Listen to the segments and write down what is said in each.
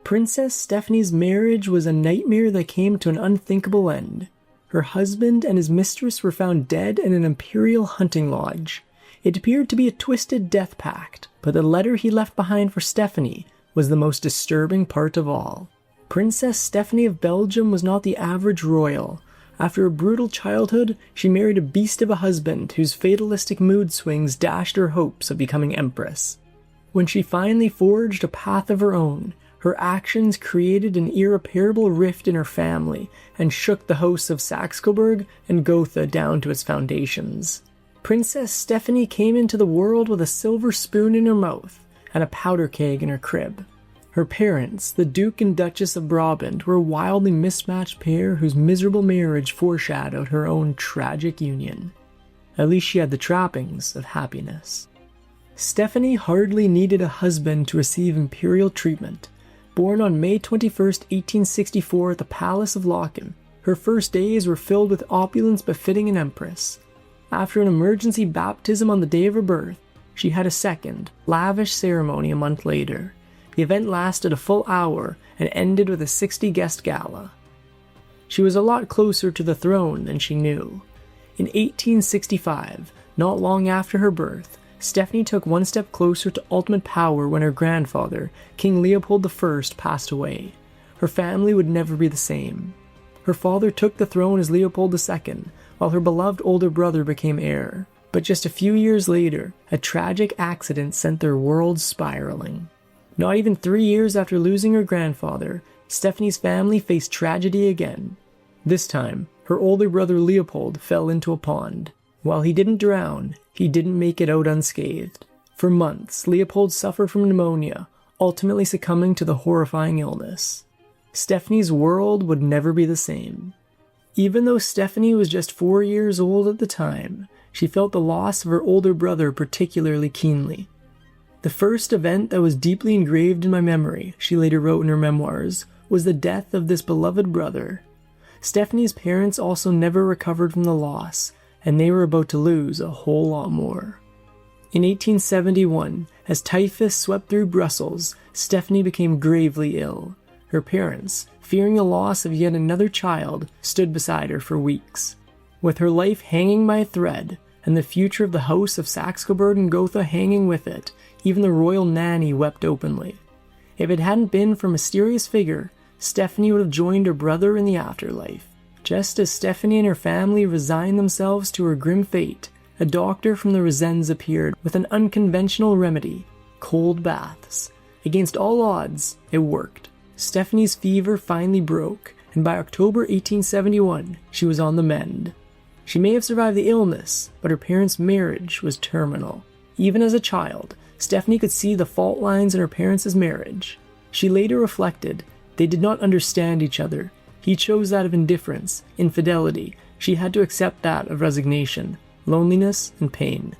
Princess Stephanie's marriage was a nightmare that came to an unthinkable end. Her husband and his mistress were found dead in an imperial hunting lodge. It appeared to be a twisted death pact, but the letter he left behind for Stephanie was the most disturbing part of all. Princess Stéphanie of Belgium was not the average royal. After a brutal childhood, she married a beast of a husband whose fatalistic mood swings dashed her hopes of becoming Empress. When she finally forged a path of her own, her actions created an irreparable rift in her family and shook the house of Saxe-Coburg and Gotha down to its foundations. Princess Stephanie came into the world with a silver spoon in her mouth and a powder keg in her crib. Her parents, the Duke and Duchess of Brabant, were a wildly mismatched pair whose miserable marriage foreshadowed her own tragic union. At least she had the trappings of happiness. Stephanie hardly needed a husband to receive imperial treatment. Born on May 21, 1864 at the Palace of Laeken, her first days were filled with opulence befitting an empress. After an emergency baptism on the day of her birth, she had a second, lavish ceremony a month later. The event lasted a full hour and ended with a 60-guest gala. She was a lot closer to the throne than she knew. In 1865, not long after her birth, Stephanie took one step closer to ultimate power when her grandfather, King Leopold I, passed away. Her family would never be the same. Her father took the throne as Leopold II, while her beloved older brother became heir. But just a few years later, a tragic accident sent their worlds spiraling. Not even 3 years after losing her grandfather, Stephanie's family faced tragedy again. This time, her older brother Leopold fell into a pond. While he didn't drown, he didn't make it out unscathed. For months, Leopold suffered from pneumonia, ultimately succumbing to the horrifying illness. Stephanie's world would never be the same. Even though Stephanie was just 4 years old at the time, she felt the loss of her older brother particularly keenly. The first event that was deeply engraved in my memory, she later wrote in her memoirs, was the death of this beloved brother. Stephanie's parents also never recovered from the loss, and they were about to lose a whole lot more. In 1871, as typhus swept through Brussels, Stephanie became gravely ill. Her parents, fearing the loss of yet another child, stood beside her for weeks. With her life hanging by a thread, and the future of the House of Saxe-Coburg and Gotha hanging with it, even the royal nanny wept openly. If it hadn't been for a mysterious figure, Stephanie would have joined her brother in the afterlife. Just as Stephanie and her family resigned themselves to her grim fate, a doctor from the Resens appeared with an unconventional remedy: cold baths. Against all odds, it worked. Stephanie's fever finally broke, and by October 1871, she was on the mend. She may have survived the illness, but her parents' marriage was terminal. Even as a child, Stephanie could see the fault lines in her parents' marriage. She later reflected, they did not understand each other. He chose that of indifference, infidelity. She had to accept that of resignation, loneliness, and pain.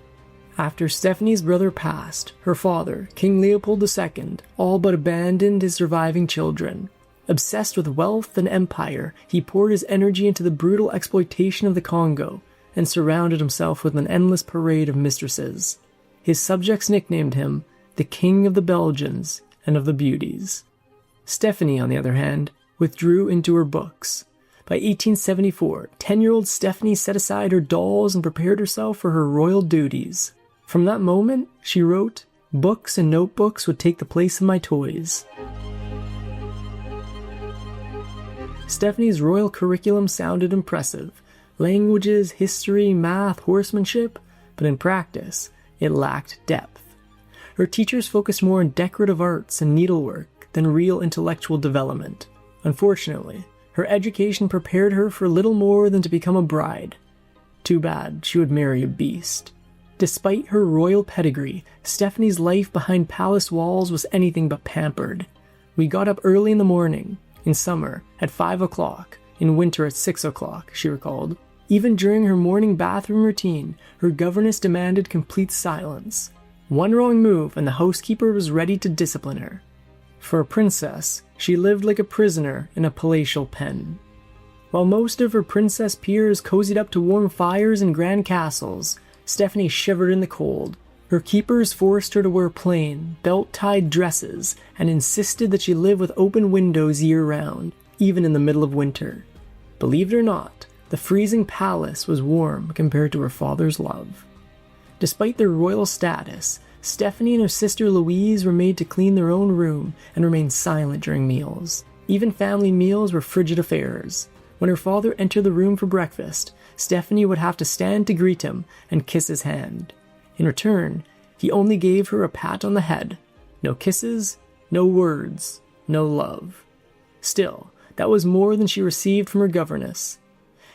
After Stephanie's brother passed, her father, King Leopold II, all but abandoned his surviving children. Obsessed with wealth and empire, he poured his energy into the brutal exploitation of the Congo and surrounded himself with an endless parade of mistresses. His subjects nicknamed him the King of the Belgians and of the Beauties. Stephanie, on the other hand, withdrew into her books. By 1874, 10-year-old Stephanie set aside her dolls and prepared herself for her royal duties. From that moment, she wrote, "Books and notebooks would take the place of my toys." Stephanie's royal curriculum sounded impressive. Languages, history, math, horsemanship, but in practice, it lacked depth. Her teachers focused more on decorative arts and needlework than real intellectual development. Unfortunately, her education prepared her for little more than to become a bride. Too bad she would marry a beast. Despite her royal pedigree, Stephanie's life behind palace walls was anything but pampered. We got up early in the morning, in summer, at 5 o'clock, in winter at 6 o'clock, she recalled. Even during her morning bathroom routine, her governess demanded complete silence. One wrong move and the housekeeper was ready to discipline her. For a princess, she lived like a prisoner in a palatial pen. While most of her princess peers cozied up to warm fires in grand castles, Stephanie shivered in the cold. Her Her keepers forced her to wear plain, belt-tied dresses and insisted that she live with open windows year-round, even in the middle of winter. Believe it or not, the freezing palace was warm compared to her father's love. Despite their royal status, Stephanie and her sister Louise were made to clean their own room and remain silent during meals. Even family meals were frigid affairs. When her father entered the room for breakfast, Stephanie would have to stand to greet him and kiss his hand. In return, he only gave her a pat on the head. No kisses, no words, no love. Still, that was more than she received from her governess.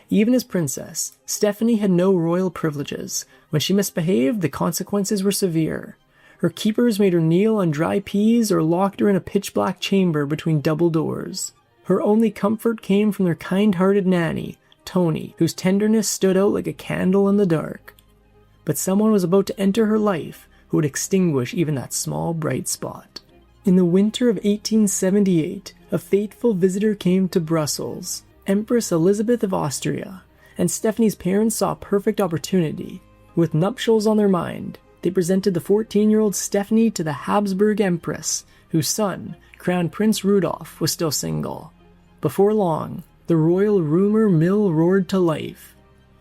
Even as princess, Stephanie had no royal privileges. When she misbehaved, the consequences were severe. Her keepers made her kneel on dry peas or locked her in a pitch-black chamber between double doors. Her only comfort came from their kind-hearted nanny, Tony, whose tenderness stood out like a candle in the dark. But someone was about to enter her life who would extinguish even that small bright spot. In the winter of 1878, a fateful visitor came to Brussels, Empress Elizabeth of Austria, and Stephanie's parents saw a perfect opportunity. With nuptials on their mind, they presented the 14-year-old Stephanie to the Habsburg Empress, whose son, Crown Prince Rudolph, was still single. Before long, the royal rumor mill roared to life.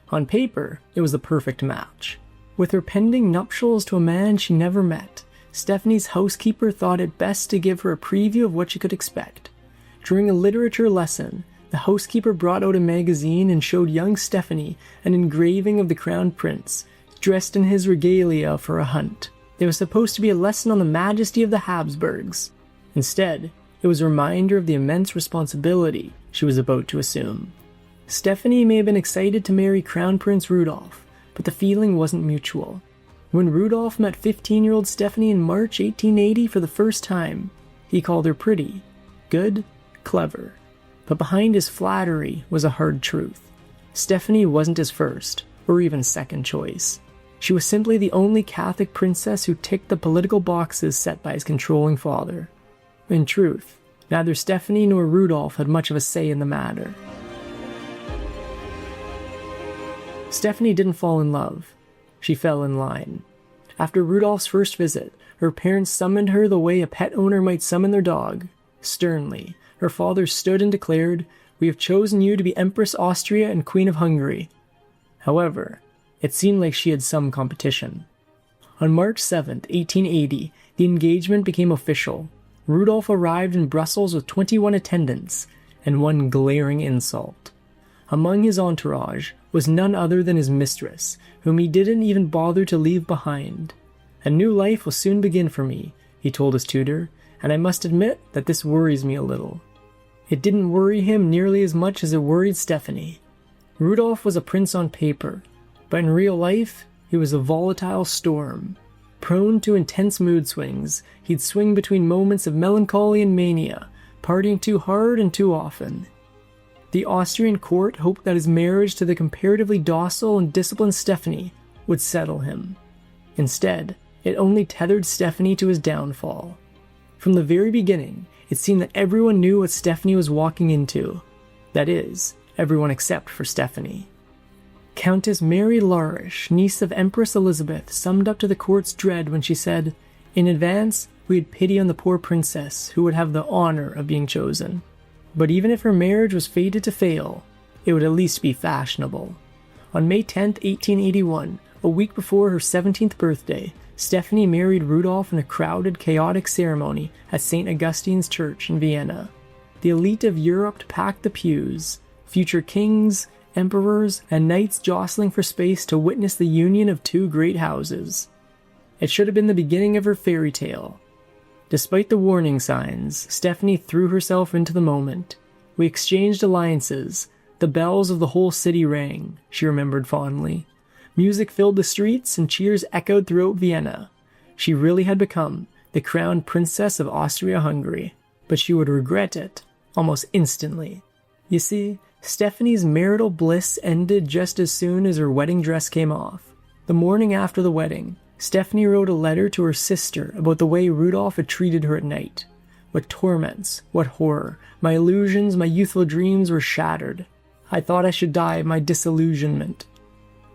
On paper, it was the perfect match. With her pending nuptials to a man she never met, Stephanie's housekeeper thought it best to give her a preview of what she could expect. During a literature lesson, the housekeeper brought out a magazine and showed young Stephanie an engraving of the crown prince, dressed in his regalia for a hunt. It was supposed to be a lesson on the majesty of the Habsburgs. Instead, it was a reminder of the immense responsibility she was about to assume. Stephanie may have been excited to marry Crown Prince Rudolph, but the feeling wasn't mutual. When Rudolph met 15-year-old Stephanie in March 1880 for the first time, he called her pretty, good, clever. But behind his flattery was a hard truth. Stephanie wasn't his first, or even second choice. She was simply the only Catholic princess who ticked the political boxes set by his controlling father. In truth, neither Stephanie nor Rudolph had much of a say in the matter. Stephanie didn't fall in love. She fell in line. After Rudolph's first visit, her parents summoned her the way a pet owner might summon their dog. Sternly, her father stood and declared, "We have chosen you to be Empress Austria and Queen of Hungary." However, it seemed like she had some competition. On March 7, 1880, the engagement became official. Rudolph arrived in Brussels with 21 attendants, and one glaring insult. Among his entourage was none other than his mistress, whom he didn't even bother to leave behind. "A new life will soon begin for me," he told his tutor, "and I must admit that this worries me a little." It didn't worry him nearly as much as it worried Stephanie. Rudolph was a prince on paper, but in real life, he was a volatile storm. Prone to intense mood swings, he'd swing between moments of melancholy and mania, partying too hard and too often. The Austrian court hoped that his marriage to the comparatively docile and disciplined Stephanie would settle him. Instead, it only tethered Stephanie to his downfall. From the very beginning, it seemed that everyone knew what Stephanie was walking into. That is, everyone except for Stephanie. Countess Mary Larish, niece of Empress Elizabeth, summed up to the court's dread when she said, "In advance, we had pity on the poor princess who would have the honor of being chosen. But even if her marriage was fated to fail, it would at least be fashionable." On May 10, 1881, a week before her 17th birthday, Stephanie married Rudolph in a crowded, chaotic ceremony at St. Augustine's Church in Vienna. The elite of Europe packed the pews, future kings, emperors, and knights jostling for space to witness the union of two great houses. It should have been the beginning of her fairy tale. Despite the warning signs, Stephanie threw herself into the moment. "We exchanged alliances. The bells of the whole city rang," she remembered fondly. Music filled the streets and cheers echoed throughout Vienna. She really had become the crowned princess of Austria-Hungary, but she would regret it almost instantly. You see, Stephanie's marital bliss ended just as soon as her wedding dress came off. The morning after the wedding, Stephanie wrote a letter to her sister about the way Rudolph had treated her at night. "What torments, what horror, my illusions, my youthful dreams were shattered. I thought I should die of my disillusionment."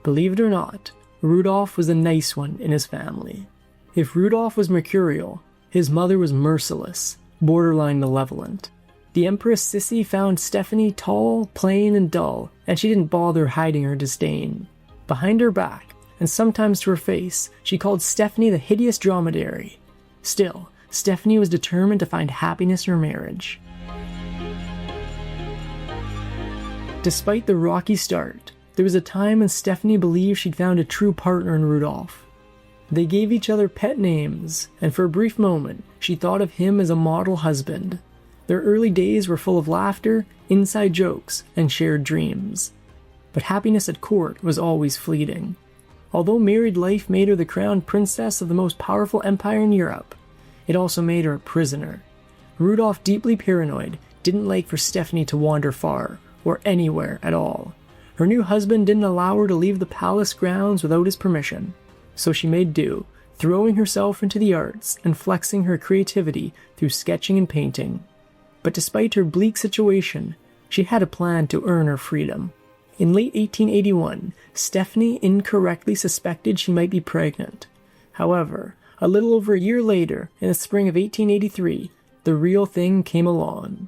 Believe it or not, Rudolph was a nice one in his family. If Rudolph was mercurial, his mother was merciless, borderline malevolent. The Empress Sissy found Stephanie tall, plain, and dull, and she didn't bother hiding her disdain. Behind her back, and sometimes to her face, she called Stephanie the hideous dromedary. Still, Stephanie was determined to find happiness in her marriage. Despite the rocky start, there was a time when Stephanie believed she'd found a true partner in Rudolph. They gave each other pet names, and for a brief moment, she thought of him as a model husband. Their early days were full of laughter, inside jokes, and shared dreams. But happiness at court was always fleeting. Although married life made her the crowned princess of the most powerful empire in Europe, it also made her a prisoner. Rudolph, deeply paranoid, didn't like for Stephanie to wander far, or anywhere at all. Her new husband didn't allow her to leave the palace grounds without his permission, so she made do, throwing herself into the arts and flexing her creativity through sketching and painting. But despite her bleak situation, she had a plan to earn her freedom. In late 1881, Stephanie incorrectly suspected she might be pregnant. However, a little over a year later, in the spring of 1883, the real thing came along.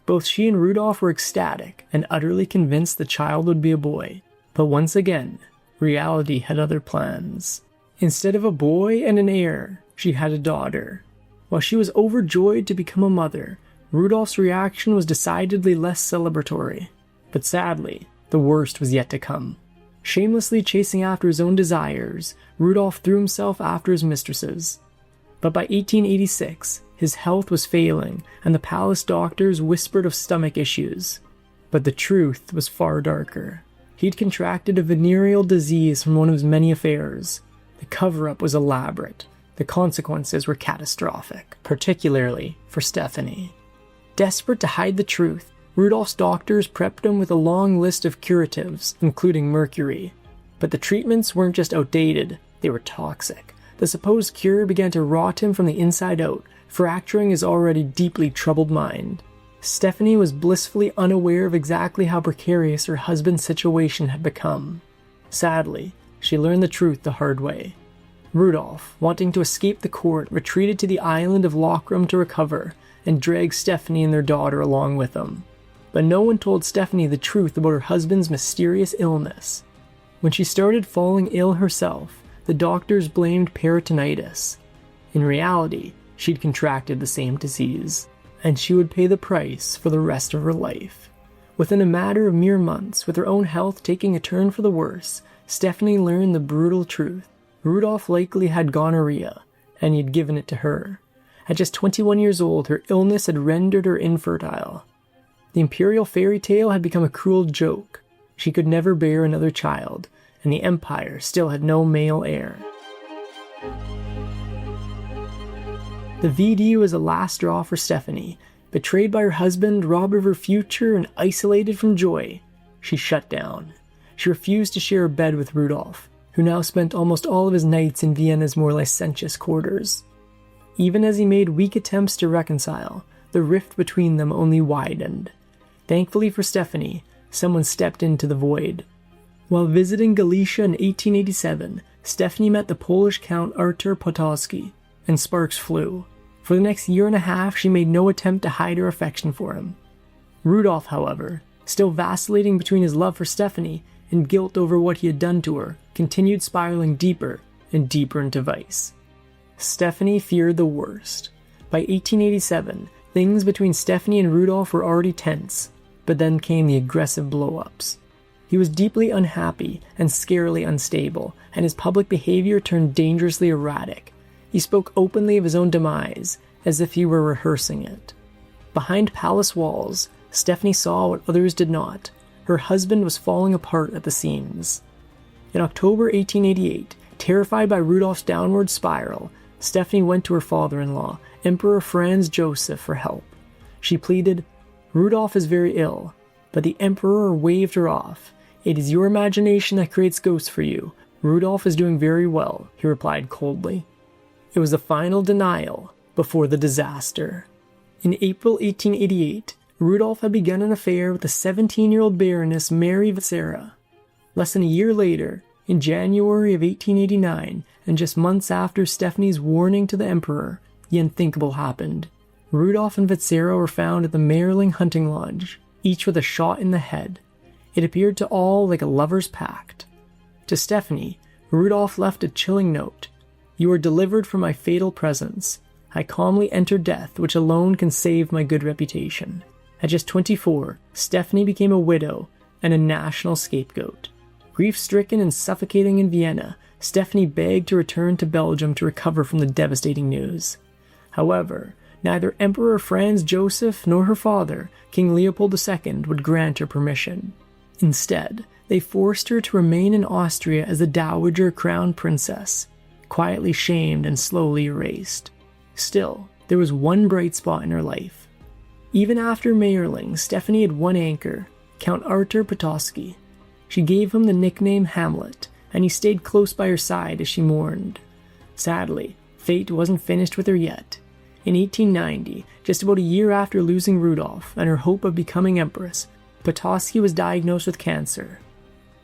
Both she and Rudolph were ecstatic and utterly convinced the child would be a boy. But once again, reality had other plans. Instead of a boy and an heir, she had a daughter. While she was overjoyed to become a mother, Rudolph's reaction was decidedly less celebratory. But sadly, the worst was yet to come. Shamelessly chasing after his own desires, Rudolph threw himself after his mistresses. But by 1886, his health was failing, and the palace doctors whispered of stomach issues. But the truth was far darker. He'd contracted a venereal disease from one of his many affairs. The cover-up was elaborate. The consequences were catastrophic, particularly for Stephanie. Desperate to hide the truth, Rudolph's doctors prepped him with a long list of curatives, including mercury. But the treatments weren't just outdated, they were toxic. The supposed cure began to rot him from the inside out, fracturing his already deeply troubled mind. Stephanie was blissfully unaware of exactly how precarious her husband's situation had become. Sadly, she learned the truth the hard way. Rudolph, wanting to escape the court, retreated to the island of Lochram to recover, and dragged Stephanie and their daughter along with him. But no one told Stephanie the truth about her husband's mysterious illness. When she started falling ill herself, the doctors blamed peritonitis. In reality, she'd contracted the same disease, and she would pay the price for the rest of her life. Within a matter of mere months, with her own health taking a turn for the worse, Stephanie learned the brutal truth. Rudolph likely had gonorrhea, and he'd given it to her. At just 21 years old, her illness had rendered her infertile. The imperial fairy tale had become a cruel joke. She could never bear another child, and the empire still had no male heir. The VD was a last straw for Stephanie. Betrayed by her husband, robbed of her future, and isolated from joy, she shut down. She refused to share a bed with Rudolph, who now spent almost all of his nights in Vienna's more licentious quarters. Even as he made weak attempts to reconcile, the rift between them only widened. Thankfully for Stephanie, someone stepped into the void. While visiting Galicia in 1887, Stephanie met the Polish Count Artur Potocki, and sparks flew. For the next year and a half, she made no attempt to hide her affection for him. Rudolph, however, still vacillating between his love for Stephanie and guilt over what he had done to her, continued spiraling deeper and deeper into vice. Stephanie feared the worst. By 1887, things between Stephanie and Rudolph were already tense, but then came the aggressive blow-ups. He was deeply unhappy and scarily unstable, and his public behavior turned dangerously erratic. He spoke openly of his own demise, as if he were rehearsing it. Behind palace walls, Stephanie saw what others did not. Her husband was falling apart at the seams. In October 1888, terrified by Rudolph's downward spiral, Stephanie went to her father-in-law, Emperor Franz Joseph, for help. She pleaded, "Rudolph is very ill," but the emperor waved her off. "It is your imagination that creates ghosts for you. Rudolph is doing very well," he replied coldly. It was the final denial before the disaster. In April 1888, Rudolph had begun an affair with the 17-year-old Baroness Mary Vissera. Less than a year later, in January of 1889, and just months after Stephanie's warning to the Emperor, the unthinkable happened. Rudolph and Vitsera were found at the Mayerling hunting lodge, each with a shot in the head. It appeared to all like a lover's pact. To Stephanie, Rudolph left a chilling note. "You are delivered from my fatal presence. I calmly enter death, which alone can save my good reputation." At just 24, Stephanie became a widow and a national scapegoat. Grief-stricken and suffocating in Vienna, Stephanie begged to return to Belgium to recover from the devastating news. However, neither Emperor Franz Joseph nor her father, King Leopold II, would grant her permission. Instead, they forced her to remain in Austria as the Dowager Crown Princess, quietly shamed and slowly erased. Still, there was one bright spot in her life. Even after Mayerling, Stephanie had one anchor, Count Artur Potocki. She gave him the nickname Hamlet, and he stayed close by her side as she mourned. Sadly, fate wasn't finished with her yet. In 1890, just about a year after losing Rudolph and her hope of becoming Empress, Potocki was diagnosed with cancer.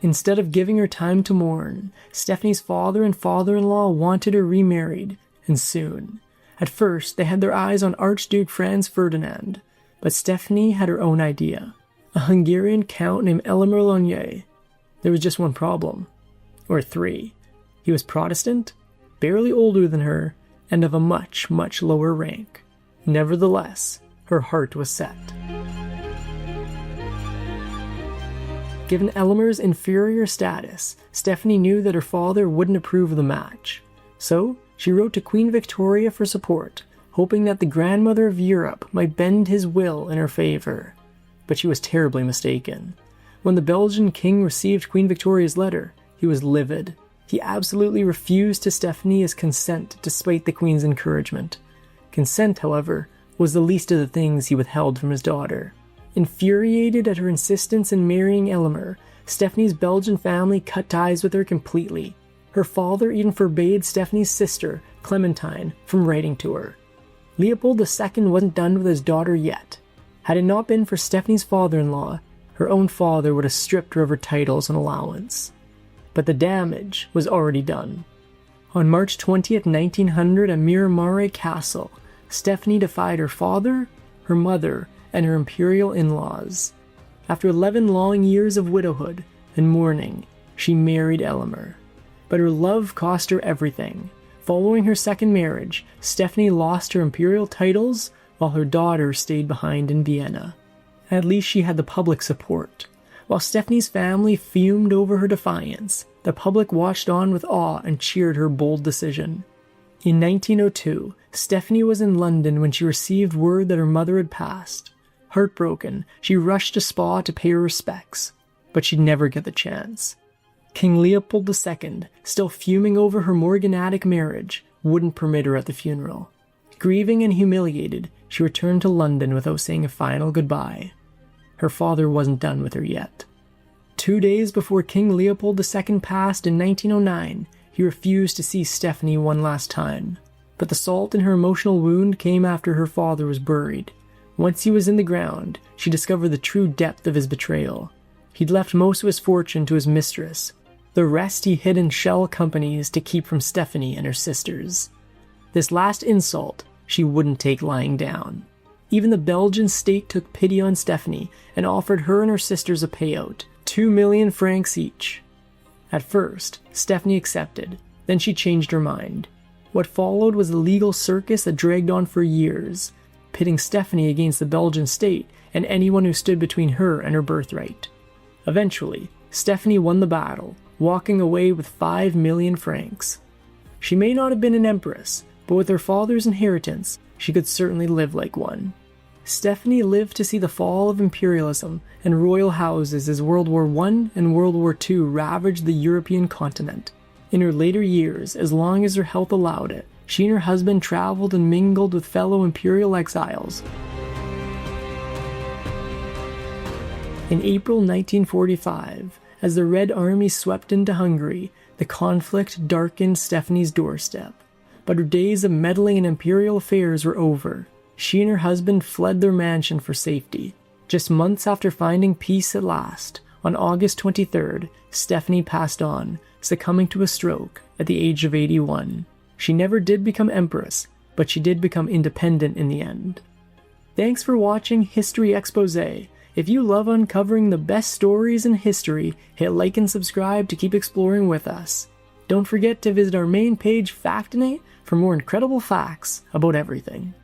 Instead of giving her time to mourn, Stephanie's father and father-in-law wanted her remarried, and soon. At first, they had their eyes on Archduke Franz Ferdinand, but Stephanie had her own idea. A Hungarian count named Elmer Lonier. There was just one problem. Or three. He was Protestant, barely older than her, and of a much, much lower rank. Nevertheless, her heart was set. Given Elmer's inferior status, Stephanie knew that her father wouldn't approve of the match. So, she wrote to Queen Victoria for support, hoping that the grandmother of Europe might bend his will in her favor. But she was terribly mistaken. When the Belgian king received Queen Victoria's letter, he was livid. He absolutely refused to Stephanie's consent despite the queen's encouragement. Consent, however, was the least of the things he withheld from his daughter. Infuriated at her insistence in marrying Elmer, Stephanie's Belgian family cut ties with her completely. Her father even forbade Stephanie's sister, Clementine, from writing to her. Leopold II wasn't done with his daughter yet. Had it not been for Stephanie's father-in-law, her own father would have stripped her of her titles and allowance. But the damage was already done. On March 20th, 1900, at Miramare Castle, Stephanie defied her father, her mother, and her imperial in-laws. After 11 long years of widowhood and mourning, she married Elmer. But her love cost her everything. Following her second marriage, Stephanie lost her imperial titles while her daughter stayed behind in Vienna. At least she had the public support. While Stephanie's family fumed over her defiance, the public watched on with awe and cheered her bold decision. In 1902, Stephanie was in London when she received word that her mother had passed. Heartbroken, she rushed to Spa to pay her respects, but she'd never get the chance. King Leopold II, still fuming over her morganatic marriage, wouldn't permit her at the funeral. Grieving and humiliated, she returned to London without saying a final goodbye. Her father wasn't done with her yet. 2 days before King Leopold II passed in 1909, he refused to see Stephanie one last time. But the salt in her emotional wound came after her father was buried. Once he was in the ground, she discovered the true depth of his betrayal. He'd left most of his fortune to his mistress. The rest he hid in shell companies to keep from Stephanie and her sisters. This last insult she wouldn't take lying down. Even the Belgian state took pity on Stephanie and offered her and her sisters a payout, 2 million francs each. At first, Stephanie accepted, then she changed her mind. What followed was a legal circus that dragged on for years, pitting Stephanie against the Belgian state and anyone who stood between her and her birthright. Eventually, Stephanie won the battle, walking away with 5 million francs. She may not have been an empress, but with her father's inheritance, she could certainly live like one. Stephanie lived to see the fall of imperialism and royal houses as World War I and World War II ravaged the European continent. In her later years, as long as her health allowed it, she and her husband traveled and mingled with fellow imperial exiles. In April 1945, as the Red Army swept into Hungary, the conflict darkened Stephanie's doorstep. But her days of meddling in imperial affairs were over. She and her husband fled their mansion for safety. Just months after finding peace at last, on August 23rd, Stephanie passed on, succumbing to a stroke at the age of 81. She never did become Empress, but she did become independent in the end. Thanks for watching History Exposé. If you love uncovering the best stories in history, hit like and subscribe to keep exploring with us. Don't forget to visit our main page, Factinate, for more incredible facts about everything.